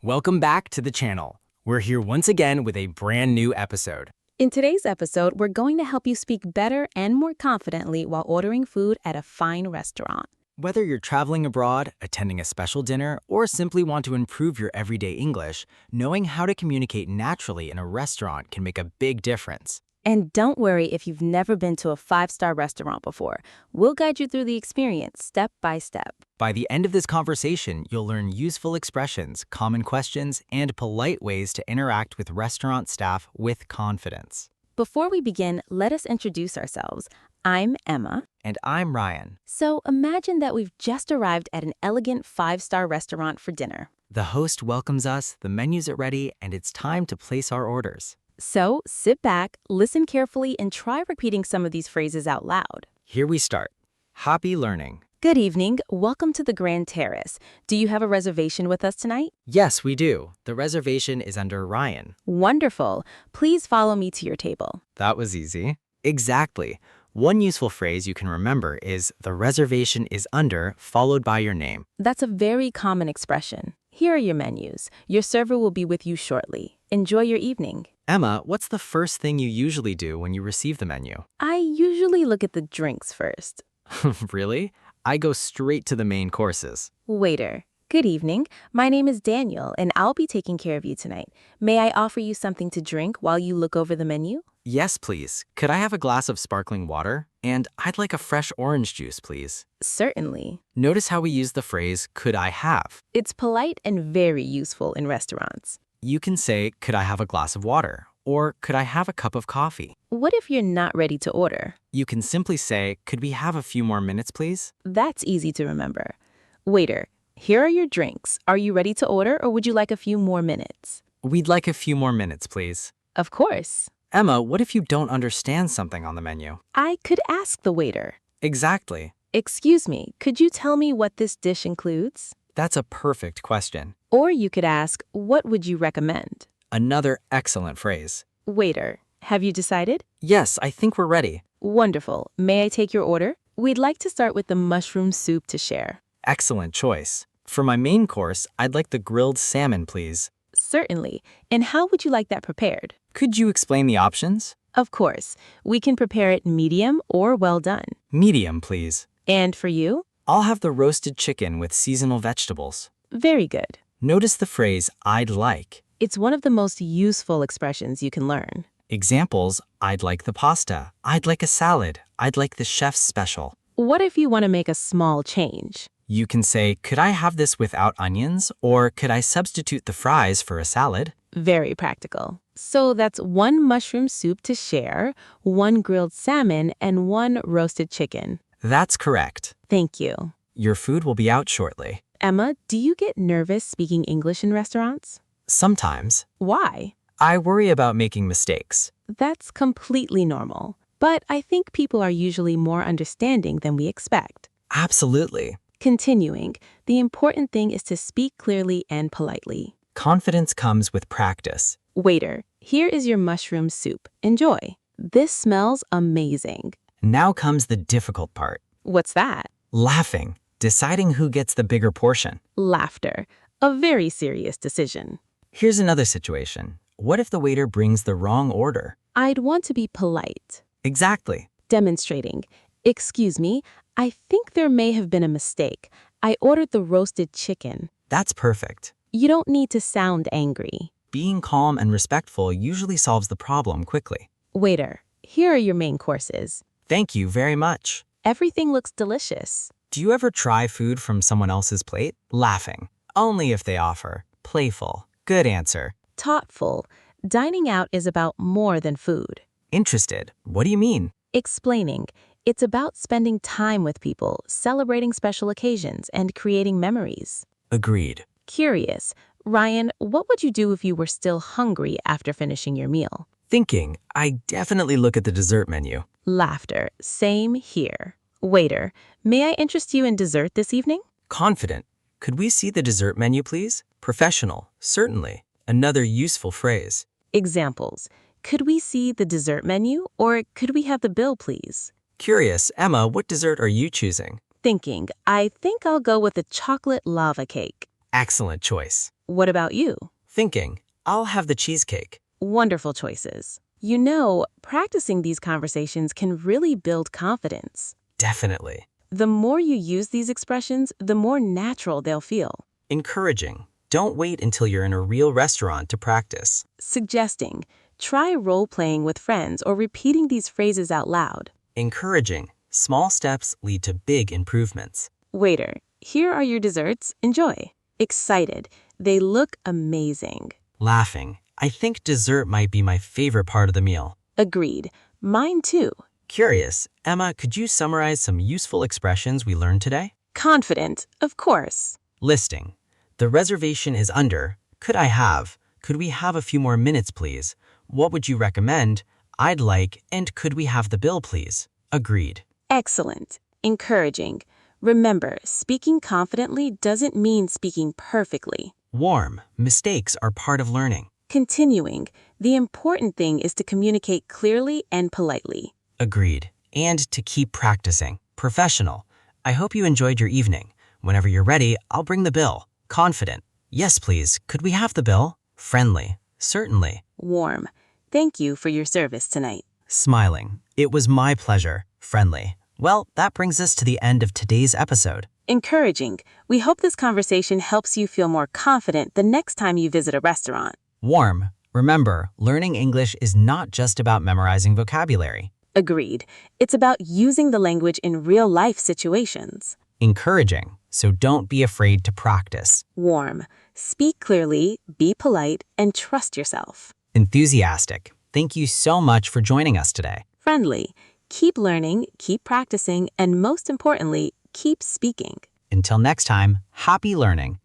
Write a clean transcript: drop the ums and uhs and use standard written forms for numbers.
Welcome back to the channel. We're here once again with a brand new episode. In today's episode, we're going to help you speak better and more confidently while ordering food at a fine restaurant. Whether you're traveling abroad, attending a special dinner, or simply want to improve your everyday English, knowing how to communicate naturally in a restaurant can make a big difference. And don't worry if you've never been to a five-star restaurant before. We'll guide you through the experience step by step. By the end of this conversation, you'll learn useful expressions, common questions, and polite ways to interact with restaurant staff with confidence. Before we begin, let us introduce ourselves. I'm Emma. And I'm Ryan. So imagine that we've just arrived at an elegant five-star restaurant for dinner. The host welcomes us, the menus are ready, and it's time to place our orders. So sit back, listen carefully, and try repeating some of these phrases out loud. Here we start. Happy learning. Good evening. Welcome to the Grand Terrace. Do you have a reservation with us tonight? Yes, we do. The reservation is under Ryan. Wonderful. Please follow me to your table. That was easy. Exactly. One useful phrase you can remember is the reservation is under followed by your name. That's a very common expression. Here are your menus. Your server will be with you shortly. Enjoy your evening. Emma, what's the first thing you usually do when you receive the menu? I usually look at the drinks first. Really? I go straight to the main courses. Waiter. Good evening. My name is Daniel, and I'll be taking care of you tonight. May I offer you something to drink while you look over the menu? Yes, please. Could I have a glass of sparkling water? And I'd like a fresh orange juice, please. Certainly. Notice how we use the phrase, could I have? It's polite and very useful in restaurants. You can say, could I have a glass of water? Or could I have a cup of coffee? What if you're not ready to order? You can simply say, could we have a few more minutes, please? That's easy to remember. Waiter, here are your drinks. Are you ready to order, or would you like a few more minutes? We'd like a few more minutes, please. Of course. Emma, what if you don't understand something on the menu? I could ask the waiter. Exactly. Excuse me, could you tell me what this dish includes? That's a perfect question. Or you could ask, what would you recommend? Another excellent phrase. Waiter, have you decided? Yes, I think we're ready. Wonderful. May I take your order? We'd like to start with the mushroom soup to share. Excellent choice. For my main course, I'd like the grilled salmon, please. Certainly. And how would you like that prepared? Could you explain the options? Of course. We can prepare it medium or well done. Medium, please. And for you? I'll have the roasted chicken with seasonal vegetables. Very good. Notice the phrase, I'd like. It's one of the most useful expressions you can learn. Examples, I'd like the pasta. I'd like a salad. I'd like the chef's special. What if you want to make a small change? You can say, could I have this without onions? Or could I substitute the fries for a salad? Very practical. So that's 1 mushroom soup to share, 1 grilled salmon, and 1 roasted chicken. That's correct. Thank you. Your food will be out shortly. Emma, do you get nervous speaking English in restaurants? Sometimes. Why? I worry about making mistakes. That's completely normal. But I think people are usually more understanding than we expect. Absolutely. Continuing, the important thing is to speak clearly and politely. Confidence comes with practice. Waiter, here is your mushroom soup. Enjoy. This smells amazing. Now comes the difficult part. What's that? Laughing. Deciding who gets the bigger portion. Laughter. A very serious decision. Here's another situation. What if the waiter brings the wrong order? I'd want to be polite. Exactly. Demonstrating. Excuse me, I think there may have been a mistake. I ordered the roasted chicken. That's perfect. You don't need to sound angry. Being calm and respectful usually solves the problem quickly. Waiter, here are your main courses. Thank you very much. Everything looks delicious. Do you ever try food from someone else's plate? Laughing. Only if they offer. Playful. Good answer. Thoughtful. Dining out is about more than food. Interested. What do you mean? Explaining. It's about spending time with people, celebrating special occasions, and creating memories. Agreed. Curious. Ryan, what would you do if you were still hungry after finishing your meal? Thinking. I definitely look at the dessert menu. Laughter. Same here. Waiter, may I interest you in dessert this evening? Confident. Could we see the dessert menu, please? Professional. Certainly. Another useful phrase. Examples. Could we see the dessert menu, or could we have the bill, please? Curious, Emma, what dessert are you choosing? Thinking. I think I'll go with the chocolate lava cake. Excellent choice. What about you? Thinking, I'll have the cheesecake. Wonderful choices. You know, practicing these conversations can really build confidence. Definitely. The more you use these expressions, the more natural they'll feel. Encouraging. Don't wait until you're in a real restaurant to practice. Suggesting, try role-playing with friends or repeating these phrases out loud. Encouraging. Small steps lead to big improvements. Waiter, here are your desserts. Enjoy. Excited. They look amazing. Laughing. I think dessert might be my favorite part of the meal. Agreed. Mine too. Curious, Emma, could you summarize some useful expressions we learned today? Confident, of course. Listing. The reservation is under. Could I have? Could we have a few more minutes, please? What would you recommend? I'd like, and could we have the bill, please? Agreed. Excellent. Encouraging. Remember, speaking confidently doesn't mean speaking perfectly. Warm. Mistakes are part of learning. Continuing, the important thing is to communicate clearly and politely. Agreed. And to keep practicing. Professional. I hope you enjoyed your evening. Whenever you're ready, I'll bring the bill. Confident. Yes, please. Could we have the bill? Friendly. Certainly. Warm. Thank you for your service tonight. Smiling. It was my pleasure. Friendly. Well, that brings us to the end of today's episode. Encouraging. We hope this conversation helps you feel more confident the next time you visit a restaurant. Warm. Remember, learning English is not just about memorizing vocabulary. Agreed. It's about using the language in real-life situations. Encouraging. So don't be afraid to practice. Warm. Speak clearly, be polite, and trust yourself. Enthusiastic. Thank you so much for joining us today. Friendly. Keep learning, keep practicing, and most importantly, keep speaking. Until next time, happy learning.